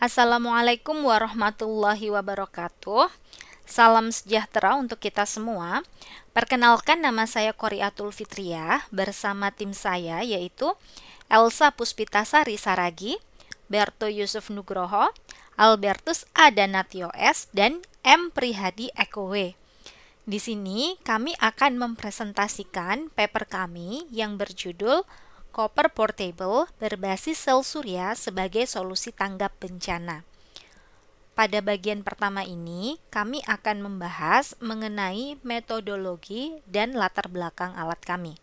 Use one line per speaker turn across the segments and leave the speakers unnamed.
Assalamualaikum warahmatullahi wabarakatuh. Salam sejahtera untuk kita semua. Perkenalkan, nama saya Qoriatul Fitriah bersama tim saya yaitu Elsa Puspitasari Saragi, Berto Yusuf Nugroho, Albertus Adanatio S, dan M. Prihadi Ekowe. Di sini kami akan mempresentasikan paper kami yang berjudul Koper Portable berbasis sel surya sebagai solusi tanggap bencana. Pada bagian pertama ini, kami akan membahas mengenai metodologi dan latar belakang alat kami.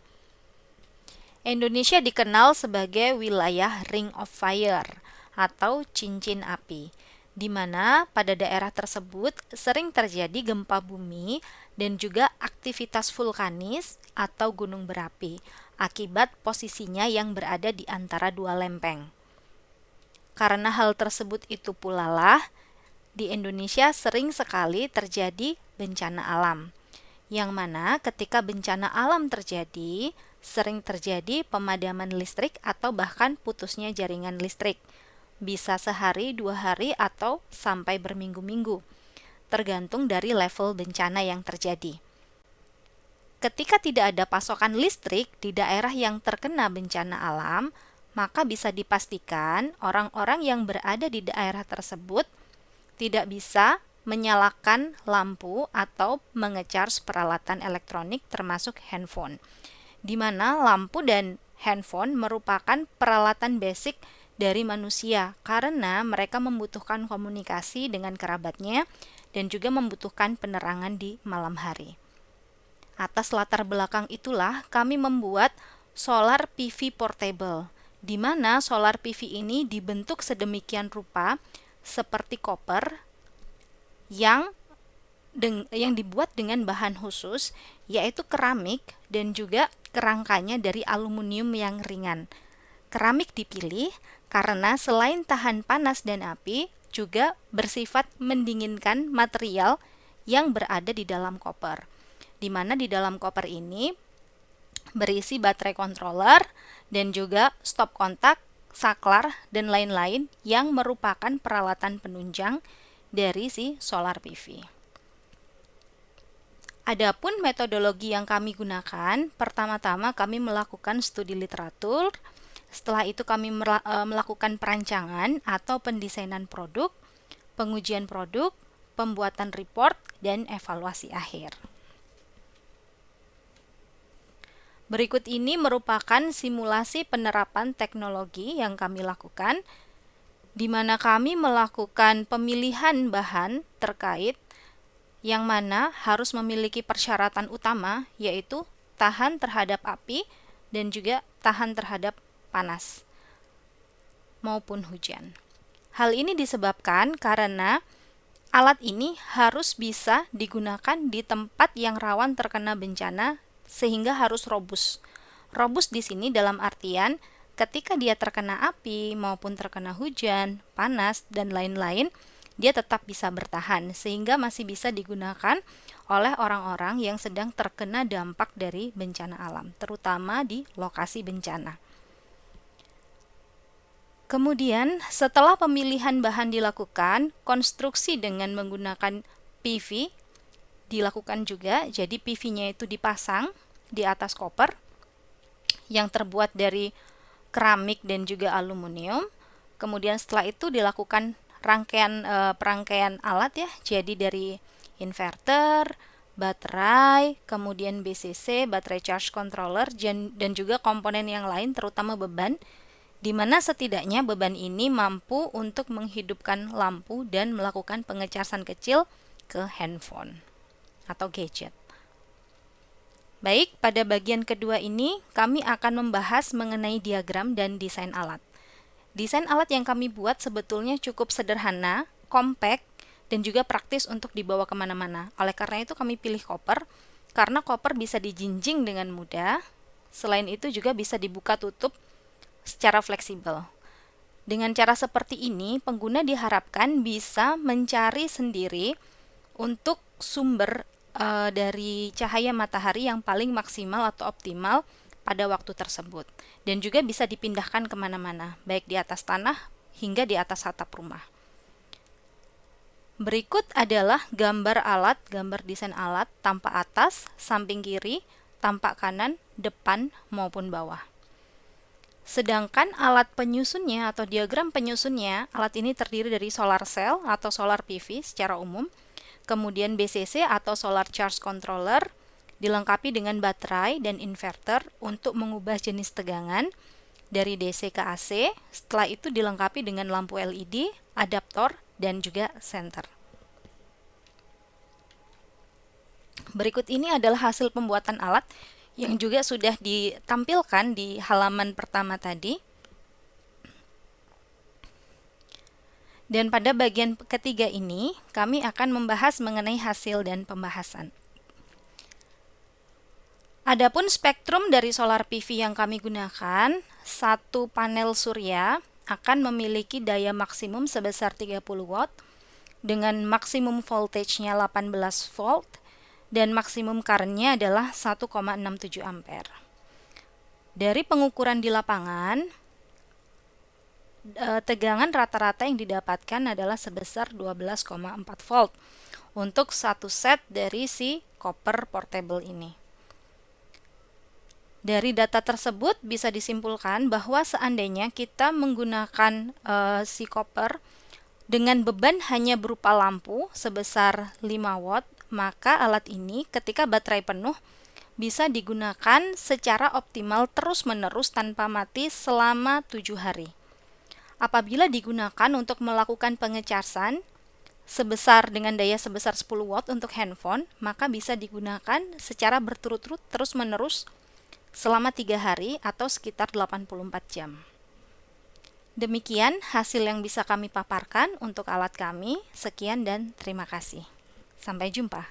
Indonesia dikenal sebagai wilayah Ring of Fire atau cincin api, di mana pada daerah tersebut sering terjadi gempa bumi dan juga aktivitas vulkanis atau gunung berapi akibat posisinya yang berada di antara dua lempeng. Karena hal tersebut itu pula lah, di Indonesia sering sekali terjadi bencana alam, yang mana ketika bencana alam terjadi, sering terjadi pemadaman listrik atau bahkan putusnya jaringan listrik. Bisa sehari, 2 hari, atau sampai berminggu-minggu, tergantung dari level bencana yang terjadi. Ketika tidak ada pasokan listrik di daerah yang terkena bencana alam, maka bisa dipastikan orang-orang yang berada di daerah tersebut tidak bisa menyalakan lampu atau mengecharge peralatan elektronik termasuk handphone, di mana lampu dan handphone merupakan peralatan basic dari manusia karena mereka membutuhkan komunikasi dengan kerabatnya dan juga membutuhkan penerangan di malam hari. Atas latar belakang itulah kami membuat solar PV portable, di mana solar PV ini dibentuk sedemikian rupa seperti koper yang dibuat dengan bahan khusus, yaitu keramik dan juga kerangkanya dari aluminium yang ringan. Keramik dipilih karena selain tahan panas dan api, juga bersifat mendinginkan material yang berada di dalam koper, di mana di dalam koper ini berisi baterai controller dan juga stop kontak, saklar, dan lain-lain yang merupakan peralatan penunjang dari si solar PV. Adapun metodologi yang kami gunakan, pertama-tama kami melakukan studi literatur, setelah itu kami melakukan perancangan atau pendesainan produk, pengujian produk, pembuatan report, dan evaluasi akhir. Berikut ini merupakan simulasi penerapan teknologi yang kami lakukan, di mana kami melakukan pemilihan bahan terkait yang mana harus memiliki persyaratan utama, yaitu tahan terhadap api dan juga tahan terhadap panas maupun hujan. Hal ini disebabkan karena alat ini harus bisa digunakan di tempat yang rawan terkena bencana sehingga harus robust. Robust di sini dalam artian ketika dia terkena api maupun terkena hujan, panas, dan lain-lain, dia tetap bisa bertahan sehingga masih bisa digunakan oleh orang-orang yang sedang terkena dampak dari bencana alam, terutama di lokasi bencana. Kemudian, setelah pemilihan bahan dilakukan, konstruksi dengan menggunakan PV dilakukan juga. Jadi PV-nya itu dipasang di atas koper yang terbuat dari keramik dan juga aluminium. Kemudian setelah itu dilakukan perangkaian alat ya. Jadi dari inverter, baterai, kemudian BCC, baterai charge controller, dan juga komponen yang lain terutama beban, di mana setidaknya beban ini mampu untuk menghidupkan lampu dan melakukan pengecasan kecil ke handphone atau gadget. Baik, pada bagian kedua ini kami akan membahas mengenai diagram dan desain alat. Desain alat yang kami buat sebetulnya cukup sederhana, compact, dan juga praktis untuk dibawa kemana-mana. Oleh karena itu kami pilih koper, karena koper bisa dijinjing dengan mudah. Selain itu juga bisa dibuka tutup secara fleksibel. Dengan cara seperti ini, pengguna diharapkan bisa mencari sendiri untuk sumber dari cahaya matahari yang paling maksimal atau optimal pada waktu tersebut, dan juga bisa dipindahkan kemana-mana, baik di atas tanah hingga di atas atap rumah. Berikut adalah gambar alat, gambar desain alat tampak atas, samping kiri, tampak kanan, depan maupun bawah. Sedangkan alat penyusunnya atau diagram penyusunnya, alat ini terdiri dari solar cell atau solar PV secara umum, kemudian BCC atau solar charge controller, dilengkapi dengan baterai dan inverter untuk mengubah jenis tegangan dari DC ke AC. Setelah itu dilengkapi dengan lampu LED, adaptor, dan juga senter. Berikut ini adalah hasil pembuatan alat yang juga sudah ditampilkan di halaman pertama tadi. Dan pada bagian ketiga ini, kami akan membahas mengenai hasil dan pembahasan. Adapun spektrum dari solar PV yang kami gunakan, satu panel surya akan memiliki daya maksimum sebesar 30 watt dengan maksimum voltage-nya 18 volt dan maksimum current-nya adalah 1,67 ampere. Dari pengukuran di lapangan, tegangan rata-rata yang didapatkan adalah sebesar 12,4 volt untuk satu set dari si copper portable ini. Dari data tersebut bisa disimpulkan bahwa seandainya kita menggunakan si copper dengan beban hanya berupa lampu sebesar 5 watt, maka alat ini ketika baterai penuh bisa digunakan secara optimal terus-menerus tanpa mati selama 7 hari. Apabila digunakan untuk melakukan pengecasan dengan daya sebesar 10 watt untuk handphone, maka bisa digunakan secara berturut-turut terus-menerus selama 3 hari atau sekitar 84 jam. Demikian hasil yang bisa kami paparkan untuk alat kami. Sekian dan terima kasih. Sampai jumpa.